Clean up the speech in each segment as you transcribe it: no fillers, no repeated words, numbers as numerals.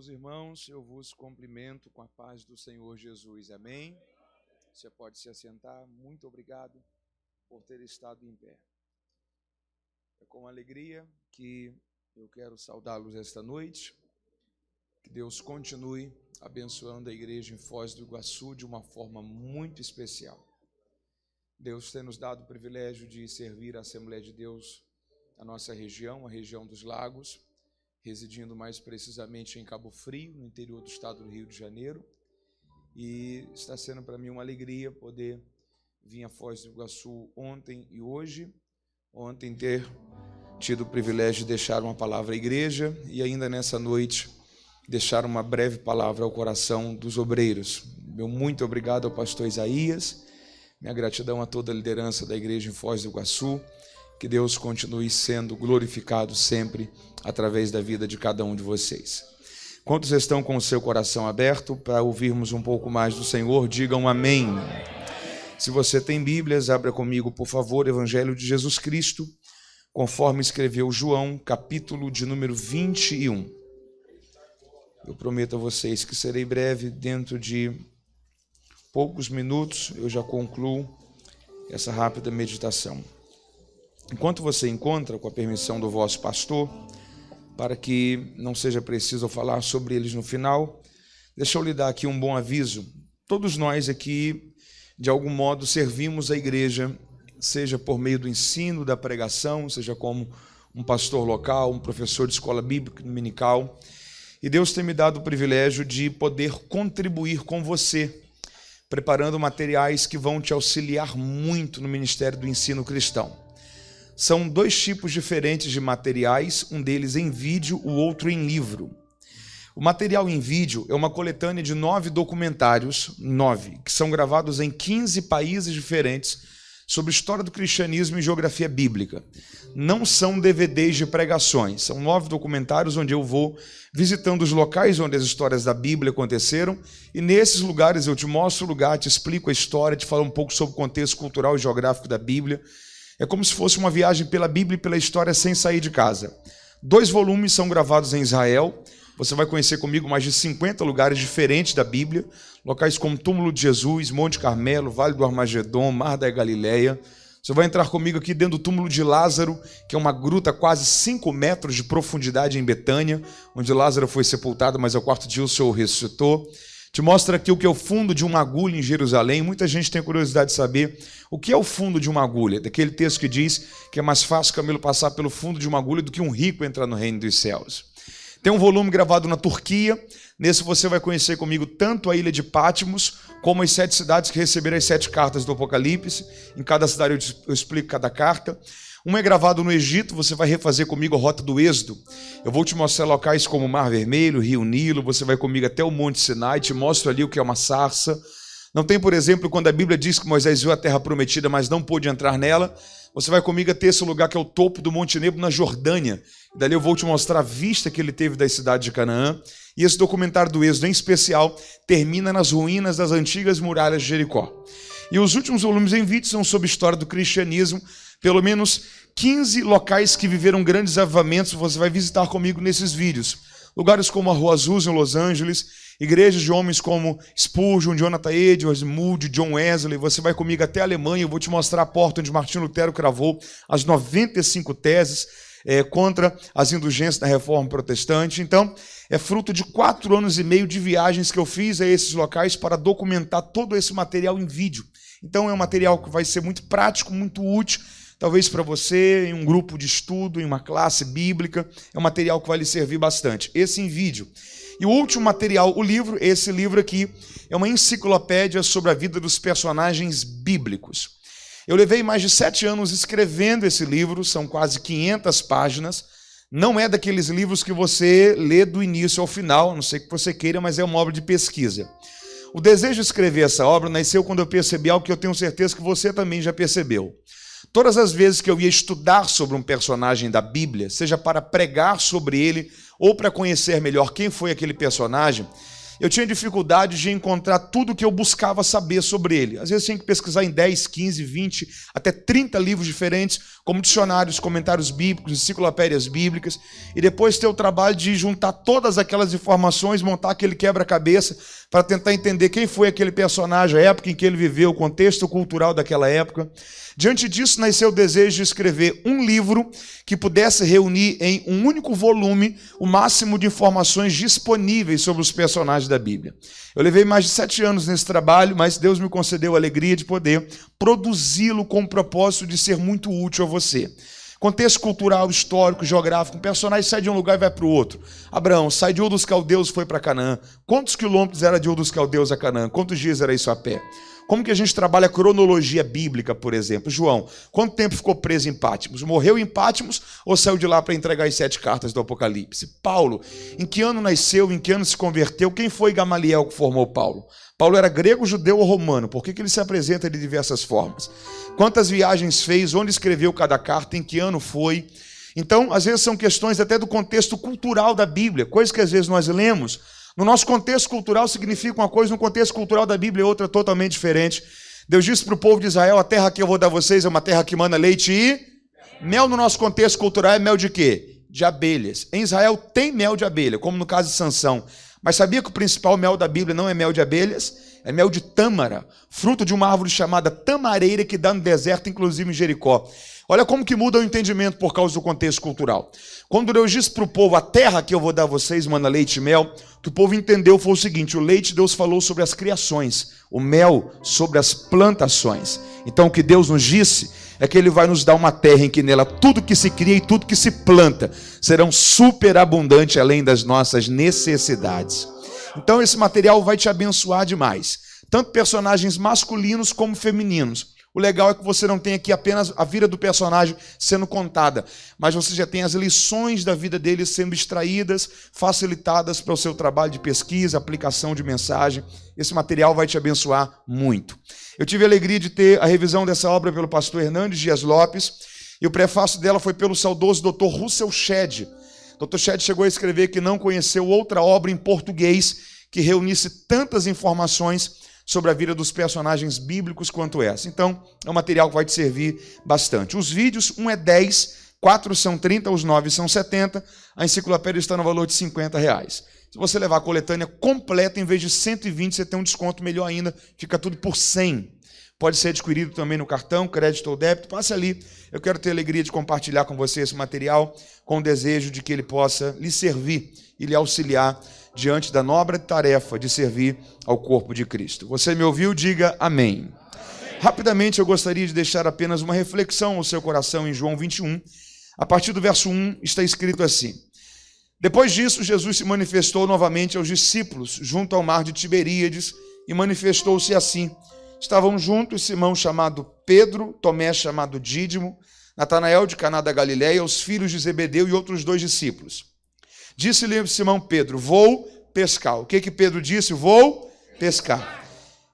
meus irmãos, eu vos cumprimento com a paz do Senhor Jesus, amém? Você pode se assentar, muito obrigado por ter estado em pé. É com alegria que eu quero saudá-los esta noite, que Deus continue abençoando a igreja em Foz do Iguaçu de uma forma muito especial. Deus tem nos dado o privilégio de servir a Assembleia de Deus na nossa região, a região dos Lagos, residindo mais precisamente em Cabo Frio, no interior do estado do Rio de Janeiro. E está sendo para mim uma alegria poder vir a Foz do Iguaçu ontem e hoje. Ontem ter tido o privilégio de deixar uma palavra à igreja e ainda nessa noite deixar uma breve palavra ao coração dos obreiros. Meu muito obrigado ao pastor Isaías, minha gratidão a toda a liderança da igreja em Foz do Iguaçu. Que Deus continue sendo glorificado sempre através da vida de cada um de vocês. Quantos estão com o seu coração aberto para ouvirmos um pouco mais do Senhor? Digam amém. Se você tem Bíblias, abra comigo, por favor, Evangelho de Jesus Cristo, conforme escreveu João, capítulo de número 21. Eu prometo a vocês que serei breve, dentro de poucos minutos eu já concluo essa rápida meditação. Enquanto você encontra, com a permissão do vosso pastor, para que não seja preciso falar sobre eles no final, deixa eu lhe dar aqui um bom aviso. Todos nós aqui, de algum modo, servimos a igreja, seja por meio do ensino, da pregação, seja como um pastor local, um professor de escola bíblica dominical. E Deus tem me dado o privilégio de poder contribuir com você, preparando materiais que vão te auxiliar muito no ministério do ensino cristão. São dois tipos diferentes de materiais, um deles em vídeo, o outro em livro. O material em vídeo é uma coletânea de 9 documentários, que são gravados em 15 países diferentes, sobre história do cristianismo e geografia bíblica. Não são DVDs de pregações, são 9 documentários onde eu vou visitando os locais onde as histórias da Bíblia aconteceram, e nesses lugares eu te mostro o lugar, te explico a história, te falo um pouco sobre o contexto cultural e geográfico da Bíblia. É como se fosse uma viagem pela Bíblia e pela história sem sair de casa. 2 volumes são gravados em Israel. Você vai conhecer comigo mais de 50 lugares diferentes da Bíblia. Locais como Túmulo de Jesus, Monte Carmelo, Vale do Armagedon, Mar da Galileia. Você vai entrar comigo aqui dentro do túmulo de Lázaro, que é uma gruta quase 5 metros de profundidade em Betânia, onde Lázaro foi sepultado, mas ao 4º dia o Senhor ressuscitou. Te mostra aqui o que é o fundo de uma agulha em Jerusalém. Muita gente tem curiosidade de saber o que é o fundo de uma agulha. Daquele texto que diz que é mais fácil o camelo passar pelo fundo de uma agulha do que um rico entrar no reino dos céus. Tem um volume gravado na Turquia. Nesse você vai conhecer comigo tanto a ilha de Patmos, como as 7 cidades que receberam as 7 cartas do Apocalipse. Em cada cidade eu explico cada carta. Um é gravado no Egito, você vai refazer comigo a rota do Êxodo. Eu vou te mostrar locais como o Mar Vermelho, o Rio Nilo, você vai comigo até o Monte Sinai, te mostro ali o que é uma sarça. Não tem, por exemplo, quando a Bíblia diz que Moisés viu a terra prometida, mas não pôde entrar nela, você vai comigo até esse lugar que é o topo do Monte Nebo, na Jordânia. Dali eu vou te mostrar a vista que ele teve da cidade de Canaã. E esse documentário do Êxodo, em especial, termina nas ruínas das antigas muralhas de Jericó. E os últimos volumes em vídeo são sobre a história do cristianismo, pelo menos 15 locais que viveram grandes avivamentos, você vai visitar comigo nesses vídeos. Lugares como a Rua Azusa, em Los Angeles, igrejas de homens como Spurgeon, Jonathan Edwards, Moody, John Wesley. Você vai comigo até a Alemanha, eu vou te mostrar a porta onde Martinho Lutero cravou as 95 teses contra as indulgências da Reforma Protestante. Então, é fruto de 4 anos e meio de viagens que eu fiz a esses locais para documentar todo esse material em vídeo. Então, é um material que vai ser muito prático, muito útil, talvez para você, em um grupo de estudo, em uma classe bíblica. É um material que vai lhe servir bastante. Esse em vídeo. E o último material, o livro, esse livro aqui, é uma enciclopédia sobre a vida dos personagens bíblicos. Eu levei mais de 7 anos escrevendo esse livro, são quase 500 páginas. Não é daqueles livros que você lê do início ao final, a não sei que você queira, mas é uma obra de pesquisa. O desejo de escrever essa obra nasceu quando eu percebi algo que eu tenho certeza que você também já percebeu. Todas as vezes que eu ia estudar sobre um personagem da Bíblia, seja para pregar sobre ele ou para conhecer melhor quem foi aquele personagem, eu tinha dificuldade de encontrar tudo que eu buscava saber sobre ele. Às vezes tinha que pesquisar em 10, 15, 20, até 30 livros diferentes, como dicionários, comentários bíblicos, enciclopédias bíblicas, e depois ter o trabalho de juntar todas aquelas informações, montar aquele quebra-cabeça para tentar entender quem foi aquele personagem, a época em que ele viveu, o contexto cultural daquela época. Diante disso, nasceu o desejo de escrever um livro que pudesse reunir em um único volume o máximo de informações disponíveis sobre os personagens da Bíblia. Eu levei mais de 7 anos nesse trabalho, mas Deus me concedeu a alegria de poder produzi-lo com o propósito de ser muito útil a você. Contexto cultural, histórico, geográfico, um personagem sai de um lugar e vai para o outro. Abraão sai de Ur dos Caldeus e foi para Canaã. Quantos quilômetros era de Ur dos Caldeus a Canaã? Quantos dias era isso a pé? Como que a gente trabalha a cronologia bíblica, por exemplo? João, quanto tempo ficou preso em Patmos? Morreu em Patmos ou saiu de lá para entregar as 7 cartas do Apocalipse? Paulo, em que ano nasceu, em que ano se converteu? Quem foi Gamaliel que formou Paulo? Paulo era grego, judeu ou romano? Por que ele se apresenta de diversas formas? Quantas viagens fez? Onde escreveu cada carta? Em que ano foi? Então, às vezes são questões até do contexto cultural da Bíblia, coisas que às vezes nós lemos. No nosso contexto cultural significa uma coisa, no contexto cultural da Bíblia é outra totalmente diferente. Deus disse para o povo de Israel, a terra que eu vou dar a vocês é uma terra que mana leite e mel. No nosso contexto cultural é mel de quê? De abelhas. Em Israel tem mel de abelha, como no caso de Sansão. Mas sabia que o principal mel da Bíblia não é mel de abelhas? É mel de tâmara, fruto de uma árvore chamada tamareira que dá no deserto, inclusive em Jericó. Olha como que muda o entendimento por causa do contexto cultural. Quando Deus disse para o povo, a terra que eu vou dar a vocês, mana leite e mel, o que o povo entendeu foi o seguinte, o leite Deus falou sobre as criações, o mel sobre as plantações. Então o que Deus nos disse é que Ele vai nos dar uma terra em que nela tudo que se cria e tudo que se planta serão superabundantes além das nossas necessidades. Então esse material vai te abençoar demais, tanto personagens masculinos como femininos. O legal é que você não tem aqui apenas a vida do personagem sendo contada, mas você já tem as lições da vida dele sendo extraídas, facilitadas para o seu trabalho de pesquisa, aplicação de mensagem. Esse material vai te abençoar muito. Eu tive a alegria de ter a revisão dessa obra pelo pastor Hernandes Dias Lopes, e o prefácio dela foi pelo saudoso Dr. Russell Shedd. Dr. Shedd chegou a escrever que não conheceu outra obra em português que reunisse tantas informações sobre a vida dos personagens bíblicos quanto essa. Então, é um material que vai te servir bastante. Os vídeos, um é 10, 4 são 30, os 9 são 70, a enciclopédia está no valor de R$50. Se você levar a coletânea completa, em vez de 120, você tem um desconto melhor ainda, fica tudo por 100. Pode ser adquirido também no cartão, crédito ou débito, passe ali. Eu quero ter a alegria de compartilhar com você esse material, com o desejo de que ele possa lhe servir e lhe auxiliar diante da nobre tarefa de servir ao corpo de Cristo. Você me ouviu? Diga amém. Rapidamente eu gostaria de deixar apenas uma reflexão ao seu coração em João 21. A partir do verso 1 está escrito assim: Depois disso, Jesus se manifestou novamente aos discípulos junto ao mar de Tiberíades e manifestou-se assim. Estavam juntos Simão chamado Pedro, Tomé chamado Dídimo, Natanael de Caná da Galileia, os filhos de Zebedeu e outros 2 discípulos. Disse-lhe Simão Pedro, vou pescar. O que Pedro disse? Vou pescar.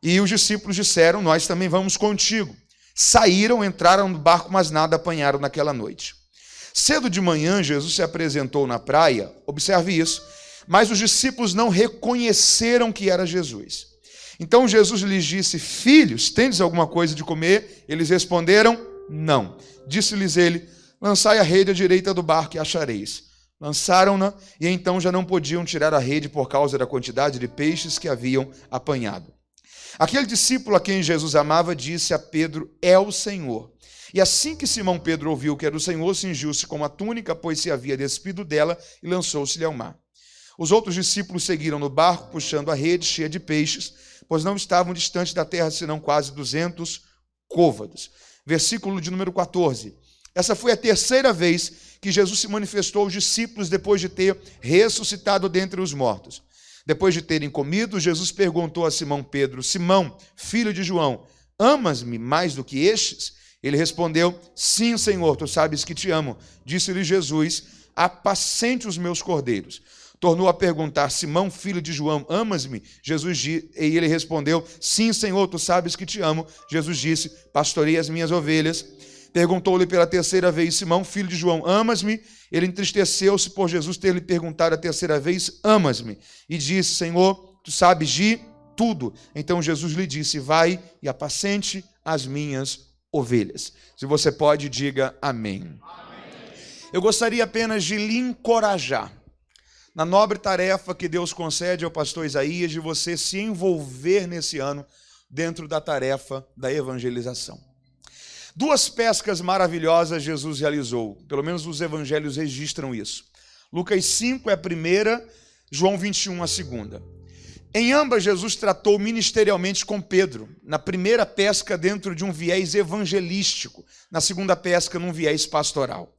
E os discípulos disseram, nós também vamos contigo. Saíram, entraram no barco, mas nada apanharam naquela noite. Cedo de manhã, Jesus se apresentou na praia, observe isso, mas os discípulos não reconheceram que era Jesus. Então Jesus lhes disse, filhos, tendes alguma coisa de comer? Eles responderam, não. Disse-lhes ele, lançai a rede à direita do barco e achareis. Lançaram-na e então já não podiam tirar a rede por causa da quantidade de peixes que haviam apanhado. Aquele discípulo a quem Jesus amava disse a Pedro, é o Senhor. E assim que Simão Pedro ouviu que era o Senhor, cingiu-se com a túnica, pois se havia despido dela, e lançou-se-lhe ao mar. Os outros discípulos seguiram no barco, puxando a rede cheia de peixes, pois não estavam distantes da terra, senão quase 200 côvados. Versículo de número 14. Essa foi a 3ª vez que Jesus se manifestou aos discípulos depois de ter ressuscitado dentre os mortos. Depois de terem comido, Jesus perguntou a Simão Pedro, Simão, filho de João, amas-me mais do que estes? Ele respondeu, sim, Senhor, tu sabes que te amo. Disse-lhe Jesus, apacente os meus cordeiros. Tornou a perguntar, Simão, filho de João, amas-me? E ele respondeu, sim, Senhor, tu sabes que te amo. Jesus disse, pastorei as minhas ovelhas. Perguntou-lhe pela 3ª vez, Simão, filho de João, amas-me? Ele entristeceu-se por Jesus ter lhe perguntado a 3ª vez, amas-me? E disse, Senhor, tu sabes de tudo. Então Jesus lhe disse, vai e apacente as minhas ovelhas. Se você pode, diga amém. Eu gostaria apenas de lhe encorajar na nobre tarefa que Deus concede ao pastor Isaías de você se envolver nesse ano dentro da tarefa da evangelização. 2 pescas maravilhosas Jesus realizou, pelo menos os evangelhos registram isso. Lucas 5 é a primeira, João 21 a segunda. Em ambas, Jesus tratou ministerialmente com Pedro. Na primeira pesca, dentro de um viés evangelístico. Na segunda pesca, num viés pastoral.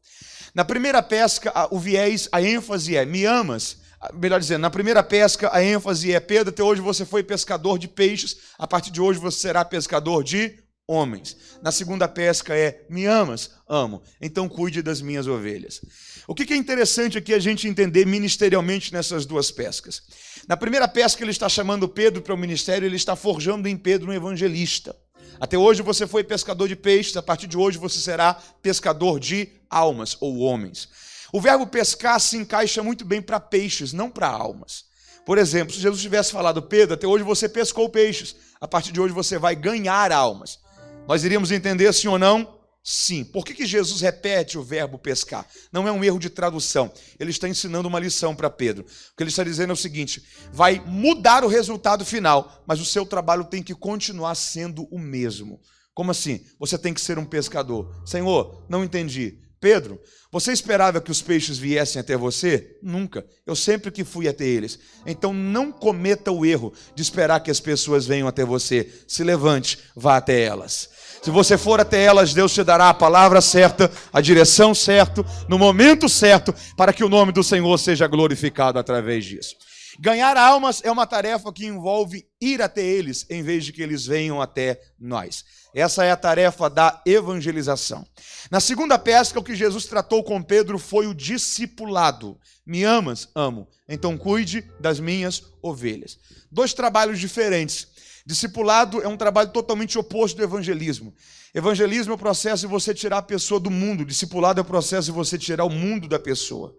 Na primeira pesca, o viés, a ênfase é, me amas? Melhor dizendo, na primeira pesca, a ênfase é, Pedro, até hoje você foi pescador de peixes, a partir de hoje você será pescador de homens. Na segunda pesca é, me amas? Amo. Então cuide das minhas ovelhas. O que é interessante aqui a gente entender ministerialmente nessas 2 pescas? Na primeira pesca ele está chamando Pedro para o ministério, ele está forjando em Pedro um evangelista. Até hoje você foi pescador de peixes, a partir de hoje você será pescador de almas ou homens. O verbo pescar se encaixa muito bem para peixes, não para almas. Por exemplo, se Jesus tivesse falado, Pedro, até hoje você pescou peixes, a partir de hoje você vai ganhar almas. Nós iríamos entender sim ou não? Sim. Por que Jesus repete o verbo pescar? Não é um erro de tradução. Ele está ensinando uma lição para Pedro. O que ele está dizendo é o seguinte, vai mudar o resultado final, mas o seu trabalho tem que continuar sendo o mesmo. Como assim? Você tem que ser um pescador. Senhor, não entendi. Pedro, você esperava que os peixes viessem até você? Nunca. Eu sempre que fui até eles. Então não cometa o erro de esperar que as pessoas venham até você. Se levante, vá até elas. Se você for até elas, Deus te dará a palavra certa, a direção certa, no momento certo, para que o nome do Senhor seja glorificado através disso. Ganhar almas é uma tarefa que envolve ir até eles, em vez de que eles venham até nós. Essa é a tarefa da evangelização. Na segunda pesca, o que Jesus tratou com Pedro foi o discipulado. Me amas? Amo. Então cuide das minhas ovelhas. 2 trabalhos diferentes. Discipulado é um trabalho totalmente oposto do evangelismo. Evangelismo é o processo de você tirar a pessoa do mundo. Discipulado é o processo de você tirar o mundo da pessoa.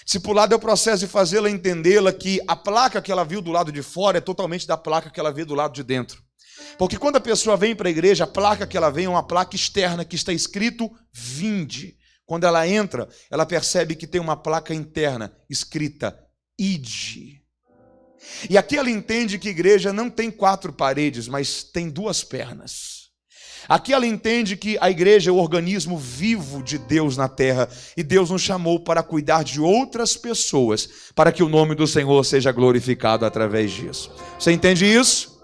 Discipulado é o processo de fazê-la entendê-la que a placa que ela viu do lado de fora é totalmente da placa que ela vê do lado de dentro. Porque quando a pessoa vem para a igreja, a placa que ela vem é uma placa externa que está escrito vinde. Quando ela entra, ela percebe que tem uma placa interna escrita ide. E aqui ela entende que a igreja não tem 4 paredes, mas tem 2 pernas. Aqui ela entende que a igreja é o organismo vivo de Deus na terra e Deus nos chamou para cuidar de outras pessoas, para que o nome do Senhor seja glorificado através disso. Você entende isso?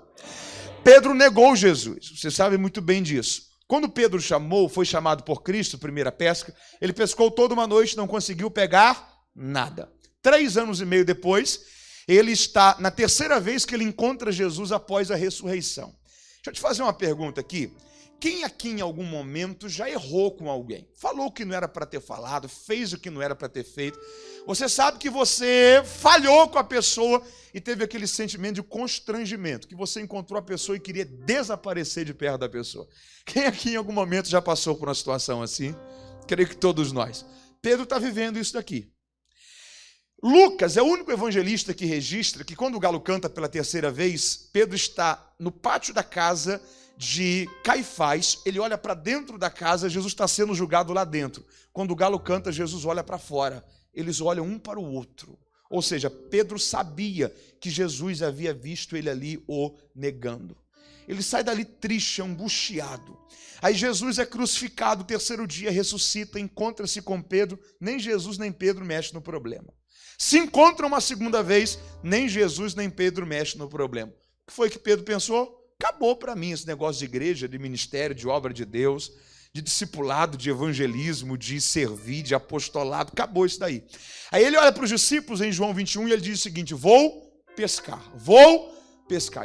Pedro negou Jesus, você sabe muito bem disso. Quando Pedro foi chamado por Cristo, primeira pesca, ele pescou toda uma noite, não conseguiu pegar nada. 3 anos e meio depois, ele está na 3ª vez que ele encontra Jesus após a ressurreição. Deixa eu te fazer uma pergunta aqui. Quem aqui em algum momento já errou com alguém? Falou o que não era para ter falado, fez o que não era para ter feito. Você sabe que você falhou com a pessoa e teve aquele sentimento de constrangimento, que você encontrou a pessoa e queria desaparecer de perto da pessoa. Quem aqui em algum momento já passou por uma situação assim? Creio que todos nós. Pedro está vivendo isso daqui. Lucas é o único evangelista que registra que quando o galo canta pela 3ª vez, Pedro está no pátio da casa de Caifás, ele olha para dentro da casa, Jesus está sendo julgado lá dentro. Quando o galo canta, Jesus olha para fora. Eles olham um para o outro. Ou seja, Pedro sabia que Jesus havia visto ele ali o negando. Ele sai dali triste, angustiado. Aí Jesus é crucificado, 3º dia ressuscita, encontra-se com Pedro. Nem Jesus nem Pedro mexem no problema. Se encontram uma 2ª vez, nem Jesus nem Pedro mexem no problema. O que foi que Pedro pensou? Acabou para mim esse negócio de igreja, de ministério, de obra de Deus, de discipulado, de evangelismo, de servir, de apostolado. Acabou isso daí. Aí ele olha para os discípulos em João 21 e ele diz o seguinte, vou pescar.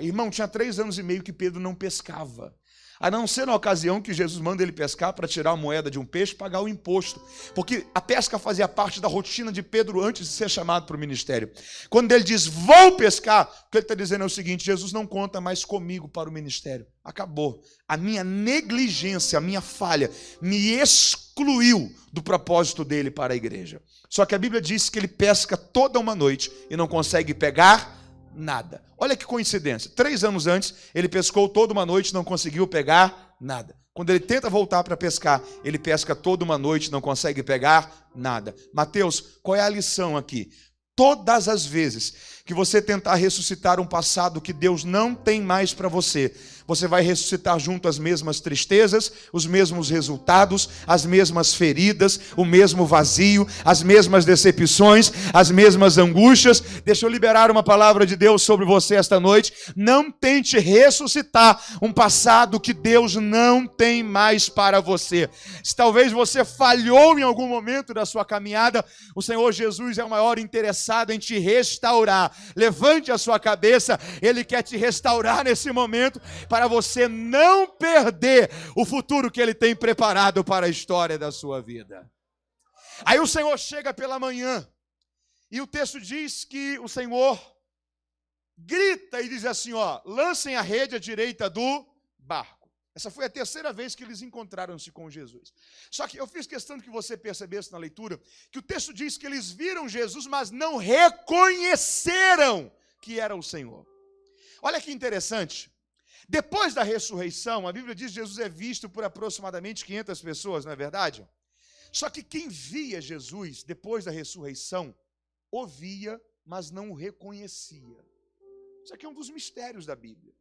Irmão, tinha 3 anos e meio que Pedro não pescava. A não ser na ocasião que Jesus manda ele pescar para tirar a moeda de um peixe e pagar o imposto. Porque a pesca fazia parte da rotina de Pedro antes de ser chamado para o ministério. Quando ele diz, vou pescar, o que ele está dizendo é o seguinte, Jesus não conta mais comigo para o ministério. Acabou. A minha negligência, a minha falha, me excluiu do propósito dele para a igreja. Só que a Bíblia diz que ele pesca toda uma noite e não consegue pegar nada. Olha que coincidência. 3 anos antes, ele pescou toda uma noite, não conseguiu pegar nada. Quando ele tenta voltar para pescar, ele pesca toda uma noite, não consegue pegar nada. Mateus, qual é a lição aqui? Todas as vezes que você tentar ressuscitar um passado que Deus não tem mais para você, você vai ressuscitar junto as mesmas tristezas, os mesmos resultados, as mesmas feridas, o mesmo vazio, as mesmas decepções, as mesmas angústias. Deixa eu liberar uma palavra de Deus sobre você esta noite. Não tente ressuscitar um passado que Deus não tem mais para você. Se talvez você falhou em algum momento da sua caminhada, o Senhor Jesus é o maior interessado em te restaurar. Levante a sua cabeça, Ele quer te restaurar nesse momento, para você não perder o futuro que Ele tem preparado para a história da sua vida. Aí o Senhor chega pela manhã, e o texto diz que o Senhor grita e diz assim, lancem a rede à direita do barco. Essa foi a 3ª vez que eles encontraram-se com Jesus. Só que eu fiz questão de que você percebesse na leitura, que o texto diz que eles viram Jesus, mas não reconheceram que era o Senhor. Olha que interessante. Depois da ressurreição, a Bíblia diz que Jesus é visto por aproximadamente 500 pessoas, não é verdade? Só que quem via Jesus depois da ressurreição, o via, mas não o reconhecia. Isso aqui é um dos mistérios da Bíblia.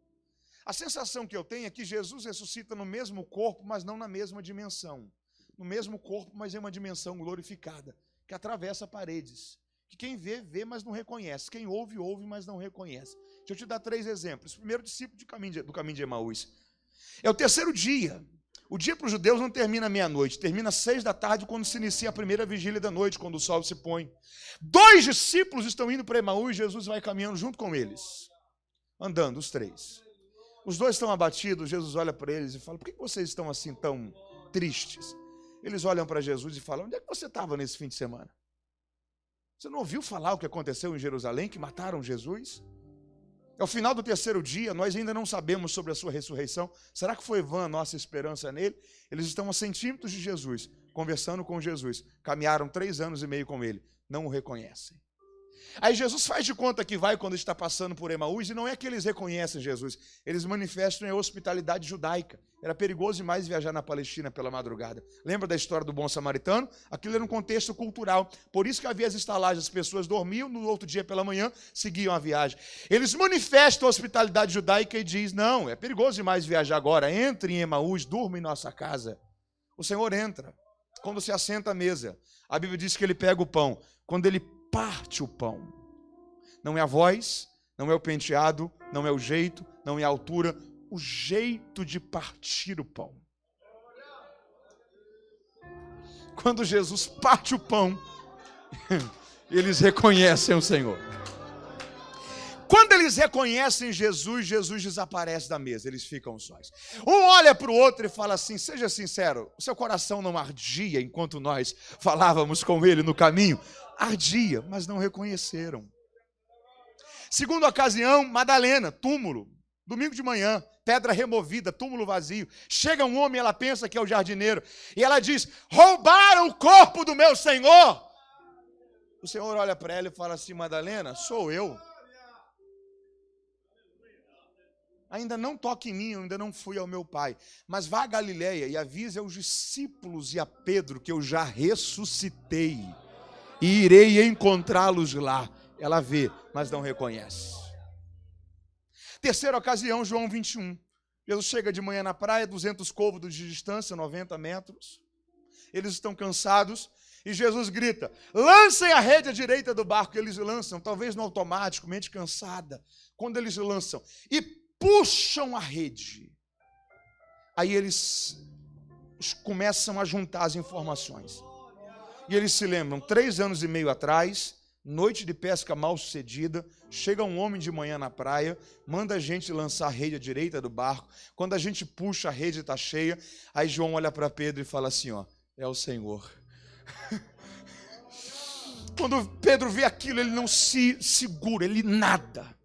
A sensação que eu tenho é que Jesus ressuscita no mesmo corpo, mas não na mesma dimensão. No mesmo corpo, mas em uma dimensão glorificada, que atravessa paredes. Que quem vê, vê, mas não reconhece. Quem ouve, ouve, mas não reconhece. Deixa eu te dar 3 exemplos. O primeiro discípulo do caminho de Emaús. É o 3º dia. O dia para os judeus não termina meia-noite, termina 6 da tarde, quando se inicia a primeira vigília da noite, quando o sol se põe. 2 discípulos estão indo para Emaús e Jesus vai caminhando junto com eles. Andando, os 3. Os 2 estão abatidos, Jesus olha para eles e fala, por que vocês estão assim tão tristes? Eles olham para Jesus e falam, onde é que você estava nesse fim de semana? Você não ouviu falar o que aconteceu em Jerusalém, que mataram Jesus? Ao final do 3º dia, nós ainda não sabemos sobre a sua ressurreição. Será que foi vã a nossa esperança nele? Eles estão a centímetros de Jesus, conversando com Jesus. Caminharam 3 anos e meio com ele. Não o reconhecem. Aí Jesus faz de conta que vai quando está passando por Emaús, e não é que eles reconhecem Jesus, eles manifestam a hospitalidade judaica. Era perigoso demais viajar na Palestina pela madrugada. Lembra da história do bom samaritano? Aquilo era um contexto cultural. Por isso que havia as estalagens, as pessoas dormiam, no outro dia pela manhã seguiam a viagem. Eles manifestam a hospitalidade judaica e diz, não, é perigoso demais viajar agora, entre em Emaús, durma em nossa casa. O Senhor entra, quando se assenta à mesa, a Bíblia diz que ele pega o pão, quando ele parte o pão. Não é a voz, não é o penteado, não é o jeito, não é a altura, o jeito de partir o pão. Quando Jesus parte o pão, eles reconhecem o Senhor. Quando eles reconhecem Jesus, Jesus desaparece da mesa, eles ficam sós. Um olha para o outro e fala assim, seja sincero, o seu coração não ardia enquanto nós falávamos com ele no caminho? Ardia, mas não reconheceram. Segunda ocasião, Madalena, túmulo, domingo de manhã, pedra removida, túmulo vazio. Chega um homem, ela pensa que é o jardineiro, e ela diz, roubaram o corpo do meu Senhor. O Senhor olha para ela e fala assim, Madalena, sou eu. Ainda não toque em mim, eu ainda não fui ao meu pai. Mas vá a Galileia e avise aos discípulos e a Pedro que eu já ressuscitei. E irei encontrá-los lá. Ela vê, mas não reconhece. Terceira ocasião, João 21. Jesus chega de manhã na praia, 200 côvados de distância, 90 metros. Eles estão cansados e Jesus grita, lancem a rede à direita do barco. Eles lançam, talvez no automático, mente cansada. Quando eles lançam e puxam a rede, aí eles começam a juntar as informações. E eles se lembram, 3 anos e meio atrás, noite de pesca mal sucedida, chega um homem de manhã na praia, manda a gente lançar a rede à direita do barco. Quando a gente puxa, a rede está cheia. Aí João olha para Pedro e fala assim, é o Senhor. Quando Pedro vê aquilo, ele não se segura, ele nada.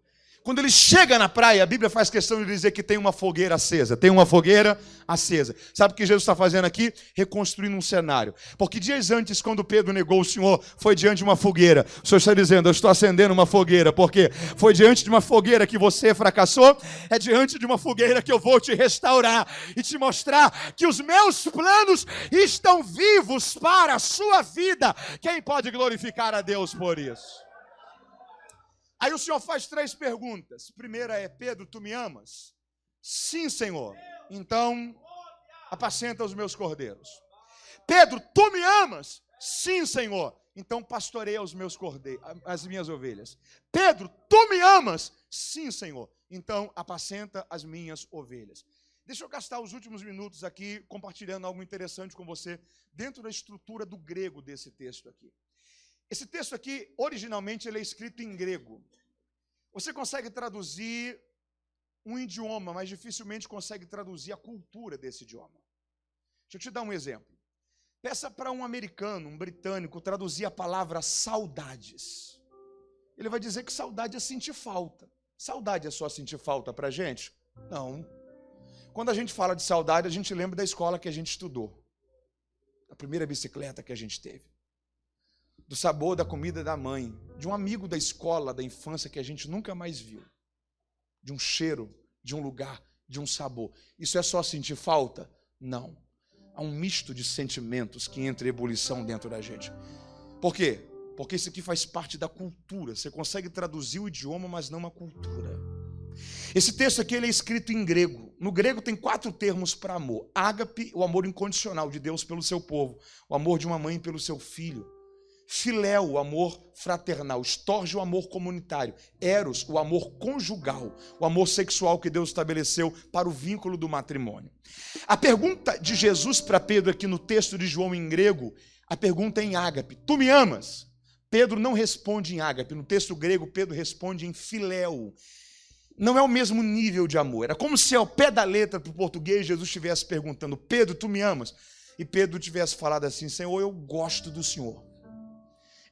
Quando ele chega na praia, a Bíblia faz questão de dizer que tem uma fogueira acesa. Tem uma fogueira acesa. Sabe o que Jesus está fazendo aqui? Reconstruindo um cenário. Porque dias antes, quando Pedro negou o Senhor, foi diante de uma fogueira. O Senhor está dizendo, eu estou acendendo uma fogueira. Porque foi diante de uma fogueira que você fracassou. É diante de uma fogueira que eu vou te restaurar. E te mostrar que os meus planos estão vivos para a sua vida. Quem pode glorificar a Deus por isso? Aí o Senhor faz 3 perguntas. Primeira é, Pedro, tu me amas? Sim, Senhor. Então, apacenta os meus cordeiros. Pedro, tu me amas? Sim, Senhor. Então, pastoreia os meus cordeiros, as minhas ovelhas. Pedro, tu me amas? Sim, Senhor. Então, apacenta as minhas ovelhas. Deixa eu gastar os últimos minutos aqui compartilhando algo interessante com você dentro da estrutura do grego desse texto aqui. Esse texto aqui, originalmente, ele é escrito em grego. Você consegue traduzir um idioma, mas dificilmente consegue traduzir a cultura desse idioma. Deixa eu te dar um exemplo. Peça para um americano, um britânico, traduzir a palavra saudades. Ele vai dizer que saudade é sentir falta. Saudade é só sentir falta para a gente? Não. Quando a gente fala de saudade, a gente lembra da escola que a gente estudou. Da primeira bicicleta que a gente teve. Do sabor da comida da mãe, de um amigo da escola, da infância que a gente nunca mais viu, de um cheiro, de um lugar, de um sabor. Isso é só sentir falta? Não. Há um misto de sentimentos que entra em ebulição dentro da gente. Por quê? Porque isso aqui faz parte da cultura. Você consegue traduzir o idioma, mas não a cultura. Esse texto aqui ele é escrito em grego. No grego tem 4 termos para amor. Ágape, o amor incondicional de Deus pelo seu povo. O amor de uma mãe pelo seu filho. Filéu, o amor fraternal. Storge, o amor comunitário. Eros, o amor conjugal. O amor sexual que Deus estabeleceu para o vínculo do matrimônio. A pergunta de Jesus para Pedro aqui no texto de João em grego, a pergunta é em ágape. Tu me amas? Pedro não responde em ágape. No texto grego, Pedro responde em filéu. Não é o mesmo nível de amor. Era como se ao pé da letra para o português Jesus estivesse perguntando, Pedro, tu me amas? E Pedro tivesse falado assim, Senhor, eu gosto do Senhor.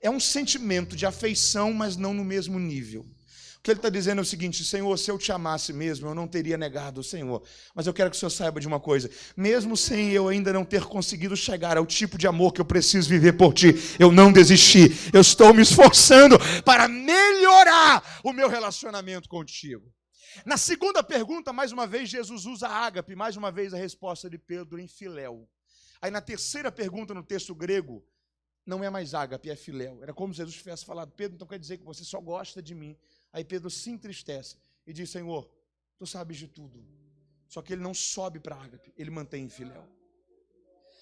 É um sentimento de afeição, mas não no mesmo nível. O que ele está dizendo é o seguinte, Senhor, se eu te amasse mesmo, eu não teria negado o Senhor. Mas eu quero que o Senhor saiba de uma coisa, mesmo sem eu ainda não ter conseguido chegar ao tipo de amor que eu preciso viver por ti, eu não desisti. Eu estou me esforçando para melhorar o meu relacionamento contigo. Na segunda pergunta, mais uma vez, Jesus usa ágape, mais uma vez a resposta de Pedro em filéu. Aí na terceira pergunta, no texto grego, não é mais ágape, é filéu. Era como se Jesus tivesse falado, Pedro, então quer dizer que você só gosta de mim. Aí Pedro se entristece e diz, Senhor, tu sabes de tudo. Só que ele não sobe para ágape, ele mantém em filéu.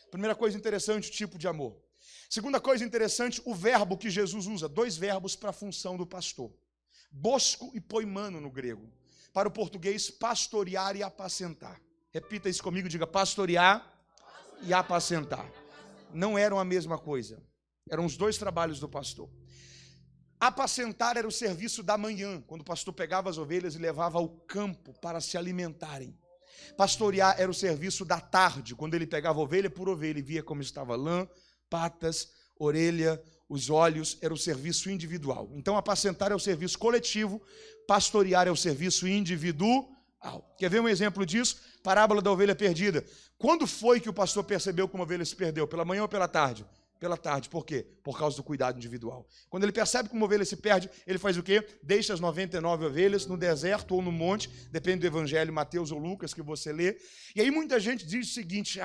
Primeira coisa interessante, o tipo de amor. Segunda coisa interessante, o verbo que Jesus usa. 2 verbos para a função do pastor. Bosco e poimano no grego. Para o português, pastorear e apacentar. Repita isso comigo, diga pastorear e apacentar. Não eram a mesma coisa. Eram os 2 trabalhos do pastor. Apacentar era o serviço da manhã, quando o pastor pegava as ovelhas e levava ao campo para se alimentarem. Pastorear era o serviço da tarde, quando ele pegava ovelha por ovelha e via como estava lã, patas, orelha, os olhos, era o serviço individual. Então, apacentar é o serviço coletivo, pastorear é o serviço individual. Quer ver um exemplo disso? Parábola da ovelha perdida. Quando foi que o pastor percebeu que uma ovelha se perdeu? Pela manhã ou pela tarde? Pela tarde. Por quê? Por causa do cuidado individual. Quando ele percebe que uma ovelha se perde, ele faz o quê? Deixa as 99 ovelhas no deserto ou no monte, depende do evangelho, Mateus ou Lucas, que você lê. E aí muita gente diz o seguinte,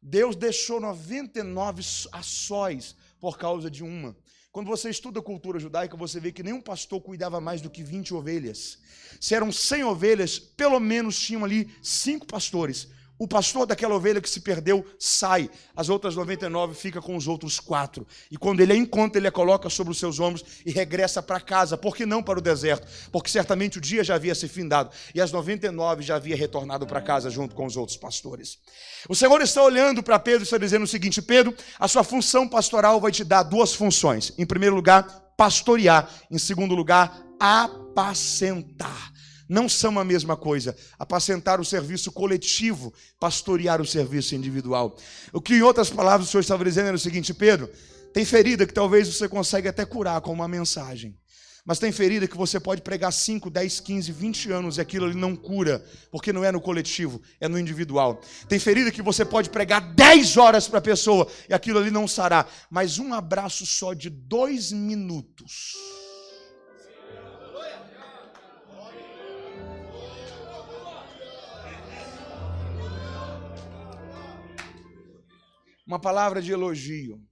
Deus deixou 99 a sós por causa de uma. Quando você estuda a cultura judaica, você vê que nenhum pastor cuidava mais do que 20 ovelhas. Se eram 100 ovelhas, pelo menos tinham ali 5 pastores. O pastor daquela ovelha que se perdeu sai, as outras 99 ficam com os outros 4. E quando ele a encontra, ele a coloca sobre os seus ombros e regressa para casa. Por que não para o deserto? Porque certamente o dia já havia se findado e as 99 já havia retornado para casa junto com os outros pastores. O Senhor está olhando para Pedro e está dizendo o seguinte, Pedro, a sua função pastoral vai te dar 2 funções. Em primeiro lugar, pastorear. Em segundo lugar, apacentar. Não são a mesma coisa. Apacentar o serviço coletivo, pastorear o serviço individual. O que, em outras palavras, o Senhor estava dizendo era o seguinte, Pedro, tem ferida que talvez você consiga até curar com uma mensagem. Mas tem ferida que você pode pregar 5, 10, 15, 20 anos e aquilo ali não cura, porque não é no coletivo, é no individual. Tem ferida que você pode pregar 10 horas para a pessoa e aquilo ali não sará. Mas um abraço só de 2 minutos. Uma palavra de elogio.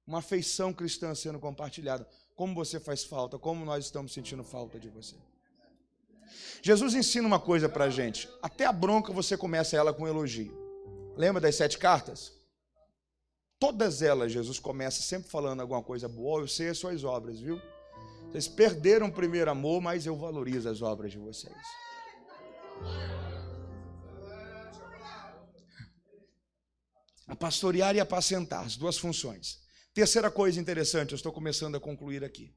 Uma afeição cristã sendo compartilhada. Como você faz falta, como nós estamos sentindo falta de você. Jesus ensina uma coisa pra gente. Até a bronca você começa ela com elogio. Lembra das 7 cartas? Todas elas, Jesus começa sempre falando alguma coisa boa. Eu sei as suas obras, viu? Vocês perderam o primeiro amor, mas eu valorizo as obras de vocês. A pastorear e apacentar, as 2 funções. Terceira coisa interessante, eu estou começando a concluir aqui.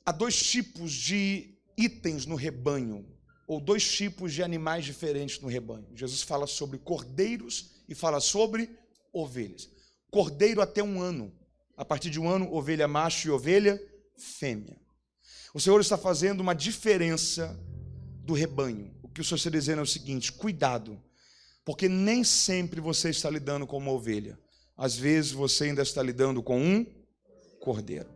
Há 2 tipos de itens no rebanho, ou 2 tipos de animais diferentes no rebanho. Jesus fala sobre cordeiros e fala sobre ovelhas. Cordeiro até 1 ano. A partir de 1 ano, ovelha macho e ovelha fêmea. O Senhor está fazendo uma diferença do rebanho. O que o Senhor está dizendo é o seguinte: cuidado, porque nem sempre você está lidando com uma ovelha. Às vezes você ainda está lidando com um cordeiro.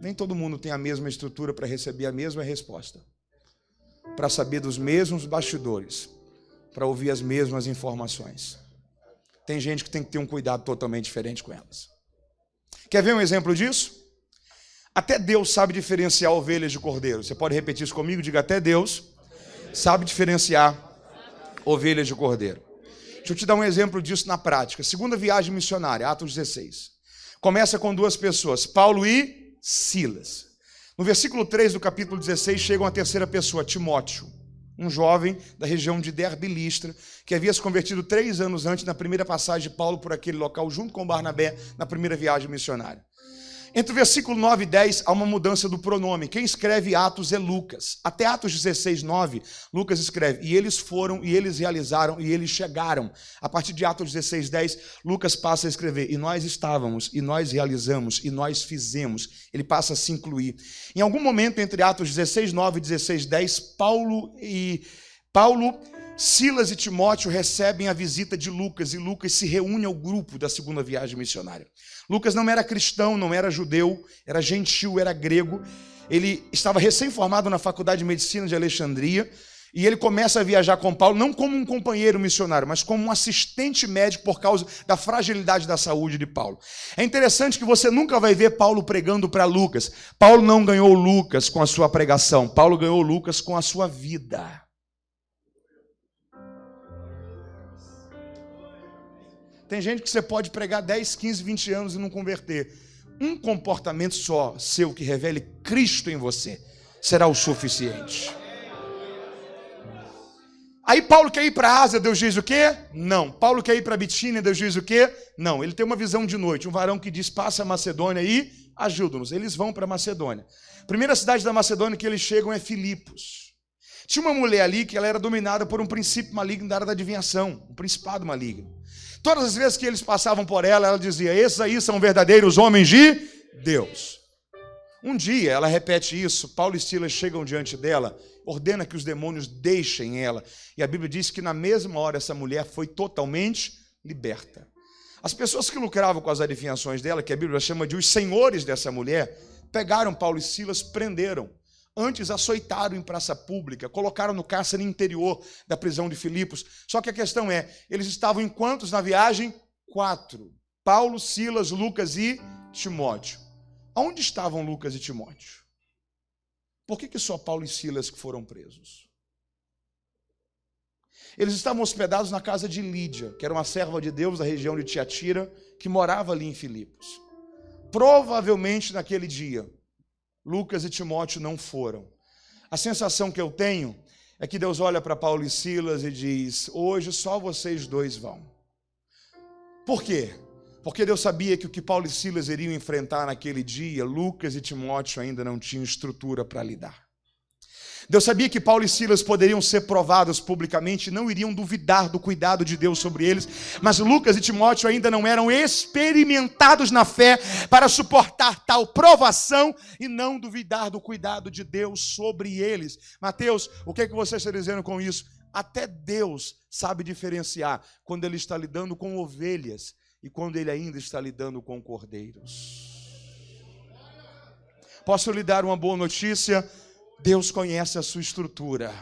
Nem todo mundo tem a mesma estrutura para receber a mesma resposta, para saber dos mesmos bastidores, para ouvir as mesmas informações. Tem gente que tem que ter um cuidado totalmente diferente com elas. Quer ver um exemplo disso? Até Deus sabe diferenciar ovelhas de cordeiro. Você pode repetir isso comigo? Diga: até Deus sabe diferenciar ovelhas de cordeiro. Deixa eu te dar um exemplo disso na prática. Segunda viagem missionária, Atos 16. Começa com 2 pessoas, Paulo e Silas. No versículo 3 do capítulo 16, chega uma terceira pessoa, Timóteo, um jovem da região de Derbe e Listra, que havia se convertido 3 anos antes, na primeira passagem de Paulo por aquele local, junto com Barnabé, na primeira viagem missionária. Entre o versículo 9 e 10, há uma mudança do pronome. Quem escreve Atos é Lucas. Até Atos 16, 9, Lucas escreve: e eles foram, e eles realizaram, e eles chegaram. A partir de Atos 16, 10, Lucas passa a escrever: e nós estávamos, e nós realizamos, e nós fizemos. Ele passa a se incluir. Em algum momento entre Atos 16, 9 e 16, 10, Paulo, Silas e Timóteo recebem a visita de Lucas, e Lucas se reúne ao grupo da segunda viagem missionária. Lucas não era cristão, não era judeu, era gentil, era grego. Ele estava recém-formado na Faculdade de Medicina de Alexandria, e ele começa a viajar com Paulo, não como um companheiro missionário, mas como um assistente médico por causa da fragilidade da saúde de Paulo. É interessante que você nunca vai ver Paulo pregando para Lucas. Paulo não ganhou Lucas com a sua pregação, Paulo ganhou Lucas com a sua vida. Tem gente que você pode pregar 10, 15, 20 anos e não converter. Um comportamento só seu que revele Cristo em você será o suficiente. Aí Paulo quer ir para a Ásia, Deus diz o quê? Não. Paulo quer ir para a Bitínia, Deus diz o quê? Não. Ele tem uma visão de noite, um varão que diz: passa a Macedônia e ajuda-nos. Eles vão para a Macedônia. A primeira cidade da Macedônia que eles chegam é Filipos. Tinha uma mulher ali que ela era dominada por um princípio maligno da área da adivinhação, um principado maligno. Todas as vezes que eles passavam por ela, ela dizia: esses aí são verdadeiros homens de Deus. Um dia, ela repete isso, Paulo e Silas chegam diante dela, ordena que os demônios deixem ela. E a Bíblia diz que na mesma hora essa mulher foi totalmente liberta. As pessoas que lucravam com as adivinhações dela, que a Bíblia chama de os senhores dessa mulher, pegaram Paulo e Silas, prenderam. Antes açoitaram em praça pública, colocaram no cárcere interior da prisão de Filipos. Só que a questão é, eles estavam em quantos na viagem? 4. Paulo, Silas, Lucas e Timóteo. Onde estavam Lucas e Timóteo? Por que só Paulo e Silas que foram presos? Eles estavam hospedados na casa de Lídia, que era uma serva de Deus da região de Tiatira, que morava ali em Filipos. Provavelmente naquele dia, Lucas e Timóteo não foram. A sensação que eu tenho é que Deus olha para Paulo e Silas e diz: hoje só vocês 2 vão. Por quê? Porque Deus sabia que o que Paulo e Silas iriam enfrentar naquele dia, Lucas e Timóteo ainda não tinham estrutura para lidar. Deus sabia que Paulo e Silas poderiam ser provados publicamente, não iriam duvidar do cuidado de Deus sobre eles, mas Lucas e Timóteo ainda não eram experimentados na fé para suportar tal provação e não duvidar do cuidado de Deus sobre eles. Mateus, o que é que você está dizendo com isso? Até Deus sabe diferenciar quando Ele está lidando com ovelhas e quando Ele ainda está lidando com cordeiros. Posso lhe dar uma boa notícia? Deus conhece a sua estrutura.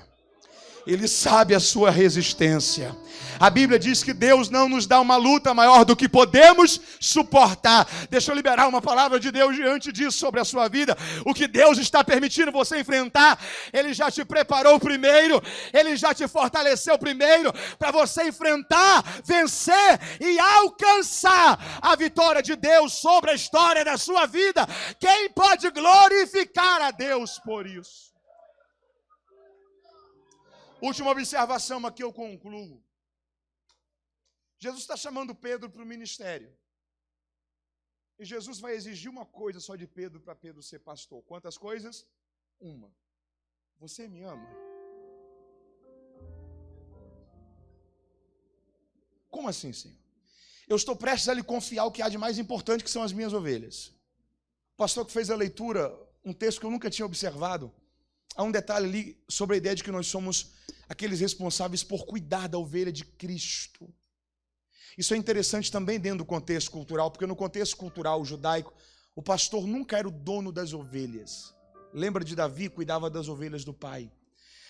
Ele sabe a sua resistência. A Bíblia diz que Deus não nos dá uma luta maior do que podemos suportar. Deixa eu liberar uma palavra de Deus diante disso sobre a sua vida. O que Deus está permitindo você enfrentar, Ele já te preparou primeiro, Ele já te fortaleceu primeiro para você enfrentar, vencer e alcançar a vitória de Deus sobre a história da sua vida. Quem pode glorificar a Deus por isso? Última observação, aqui eu concluo. Jesus está chamando Pedro para o ministério. E Jesus vai exigir uma coisa só de Pedro para Pedro ser pastor. Quantas coisas? Uma. Você me ama? Como assim, Senhor? Eu estou prestes a lhe confiar o que há de mais importante, que são as minhas ovelhas. O pastor que fez a leitura, um texto que eu nunca tinha observado, há um detalhe ali sobre a ideia de que nós somos aqueles responsáveis por cuidar da ovelha de Cristo. Isso é interessante também dentro do contexto cultural, porque no contexto cultural judaico, o pastor nunca era o dono das ovelhas. Lembra de Davi, cuidava das ovelhas do pai.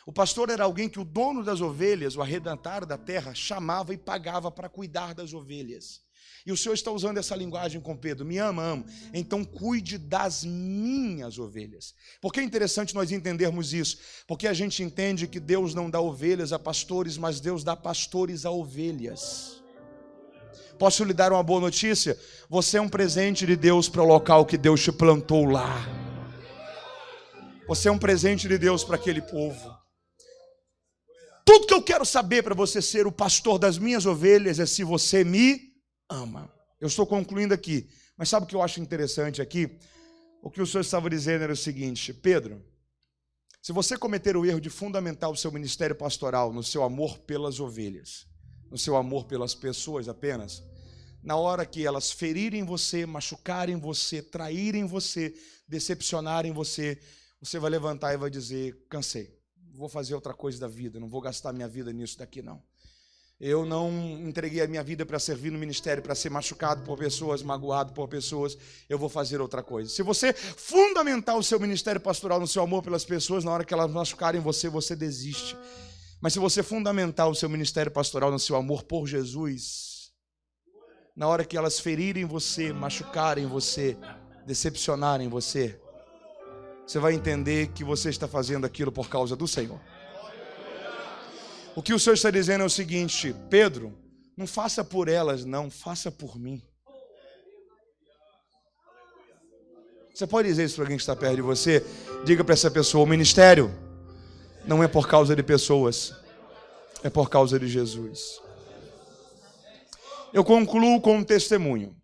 O pastor era alguém que o dono das ovelhas, o arrendatário da terra, chamava e pagava para cuidar das ovelhas. E o Senhor está usando essa linguagem com Pedro. Me ama, amo. Então cuide das minhas ovelhas. Por que é interessante nós entendermos isso? Porque a gente entende que Deus não dá ovelhas a pastores, mas Deus dá pastores a ovelhas. Posso lhe dar uma boa notícia? Você é um presente de Deus para o local que Deus te plantou lá. Você é um presente de Deus para aquele povo. Tudo que eu quero saber para você ser o pastor das minhas ovelhas é se você me ama. Eu estou concluindo aqui, mas sabe o que eu acho interessante aqui? O que o Senhor estava dizendo era o seguinte: Pedro, se você cometer o erro de fundamentar o seu ministério pastoral no seu amor pelas ovelhas, no seu amor pelas pessoas apenas, na hora que elas ferirem você, machucarem você, traírem você, decepcionarem você, você vai levantar e vai dizer: cansei, vou fazer outra coisa da vida, não vou gastar minha vida nisso daqui não. Eu não entreguei a minha vida para servir no ministério, para ser machucado por pessoas, magoado por pessoas. Eu vou fazer outra coisa. Se você fundamentar o seu ministério pastoral no seu amor pelas pessoas, na hora que elas machucarem você, você desiste. Mas se você fundamentar o seu ministério pastoral no seu amor por Jesus, na hora que elas ferirem você, machucarem você, decepcionarem você, você vai entender que você está fazendo aquilo por causa do Senhor. O que o Senhor está dizendo é o seguinte: Pedro, não faça por elas não, faça por mim. Você pode dizer isso para alguém que está perto de você? Diga para essa pessoa: o ministério não é por causa de pessoas, é por causa de Jesus. Eu concluo com um testemunho.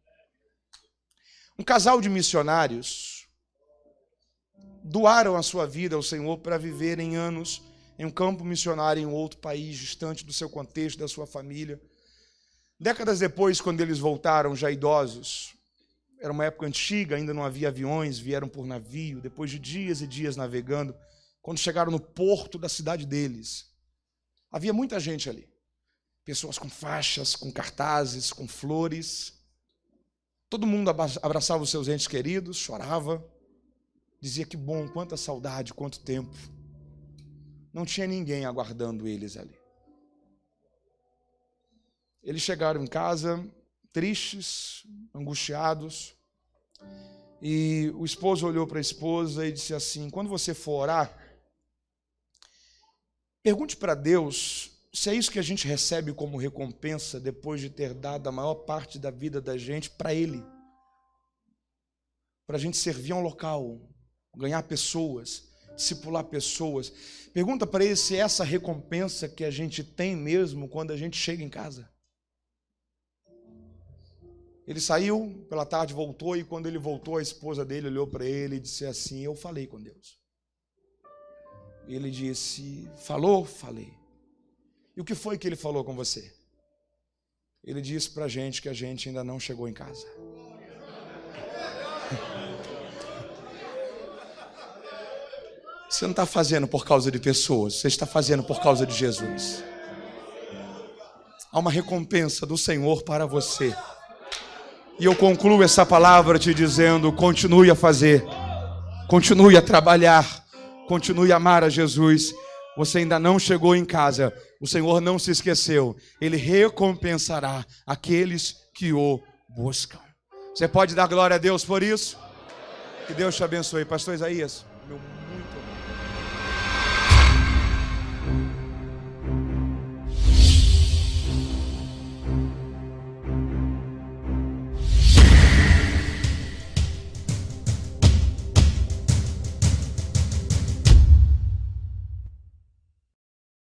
Um casal de missionários doaram a sua vida ao Senhor para viverem anos em um campo missionário em um outro país, distante do seu contexto, da sua família. Décadas depois, quando eles voltaram, já idosos, era uma época antiga, ainda não havia aviões, vieram por navio, depois de dias e dias navegando, quando chegaram no porto da cidade deles, havia muita gente ali. Pessoas com faixas, com cartazes, com flores. Todo mundo abraçava os seus entes queridos, chorava, dizia: que bom, quanta saudade, quanto tempo. Não tinha ninguém aguardando eles ali. Eles chegaram em casa, tristes, angustiados, e o esposo olhou para a esposa e disse assim: quando você for orar, pergunte para Deus se é isso que a gente recebe como recompensa depois de ter dado a maior parte da vida da gente para Ele. Para a gente servir a um local, ganhar pessoas, discipular pessoas. Pergunta para ele se é essa recompensa que a gente tem mesmo quando a gente chega em casa. Ele saiu, pela tarde voltou, e quando ele voltou, a esposa dele olhou para ele e disse assim: eu falei com Deus. Ele disse: falou? Falei. E o que foi que ele falou com você? Ele disse pra gente que a gente ainda não chegou em casa. Você não está fazendo por causa de pessoas, você está fazendo por causa de Jesus. Há uma recompensa do Senhor para você. E eu concluo essa palavra te dizendo: continue a fazer, continue a trabalhar, continue a amar a Jesus. Você ainda não chegou em casa, o Senhor não se esqueceu. Ele recompensará aqueles que o buscam. Você pode dar glória a Deus por isso? Que Deus te abençoe. Pastor Isaías, meu